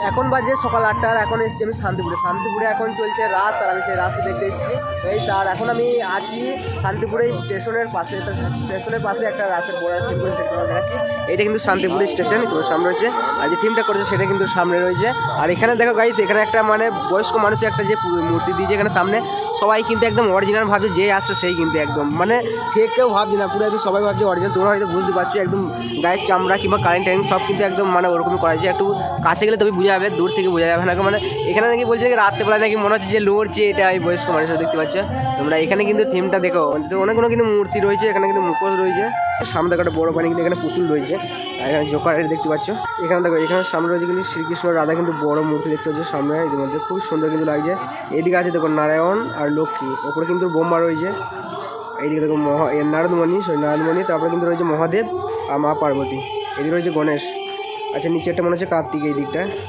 এখন বাজে সকাল 8টা, আর এখন এসেছি আমি শান্তিপুরে এখন চলছে রাস, আর আমি সেই রাসই দেখতে এসেছি। এই স্যার এখন আমি আছি শান্তিপুরে স্টেশনের পাশে একটা রাসের বড় থিম করে সেট করা দেখাচ্ছি। এটা কিন্তু শান্তিপুর স্টেশন সামনে রয়েছে, আর যে থিমটা করেছে সেটা কিন্তু সামনে রয়েছে। আর এখানে দেখো গাইস, এখানে একটা মানে বয়স্ক মানুষের একটা যে মূর্তি দিয়েছে এখানে সামনে, সবাই কিন্তু একদম অরিজিনাল ভাবছে, যে আসছে সেই কিন্তু একদম মানে ঠিক কেউ ভাবছে না, পুরো একদম সবাই ভাবছে অরিজিনাল। তোমরা হয়তো বুঝতে পারছো একদম গায়ের চামড়া কিংবা কারেন্ট সব কিন্তু একদম মানে ওরকমই করা হয়েছে। একটু কাছে গেলে তবে বোঝা যাবে, দূর থেকে বোঝা যাবে না। মানে এখানে নাকি বলছে যে রাত্রেবেলায় নাকি মনে হচ্ছে যে লড়ছে, এটা এই বয়স্ক মানুষরা দেখতে পাচ্ছ তোমরা। এখানে কিন্তু থিমটা দেখো, অনেকগুলো কিন্তু মূর্তি রয়েছে, এখানে কিন্তু মুখোশ রয়েছে। সামনে দেখো একটা বড় পানি কিন্তু এখানে পুতুল রয়েছে, আর এখানে জোকারের দেখতে পাচ্ছ। এখানে দেখো, এখানে সামনে রয়েছে কিন্তু শ্রীকৃষ্ণ রাধা কিন্তু বড় মূর্তি দেখতে পাচ্ছ সামনে, এর মধ্যে খুব সুন্দর কিন্তু লাগছে। এদিকে আছে দেখো নারায়ণ আর লক্ষ্মী, ওপরে কিন্তু বোম্বা রয়েছে। এইদিকে দেখো নারদমণি, তারপরে কিন্তু রয়েছে মহাদেব আর মা পার্বতী। এদিকে রয়েছে গণেশ। আচ্ছা, নিচে একটা মনে হচ্ছে কার্তিক এই দিকটা।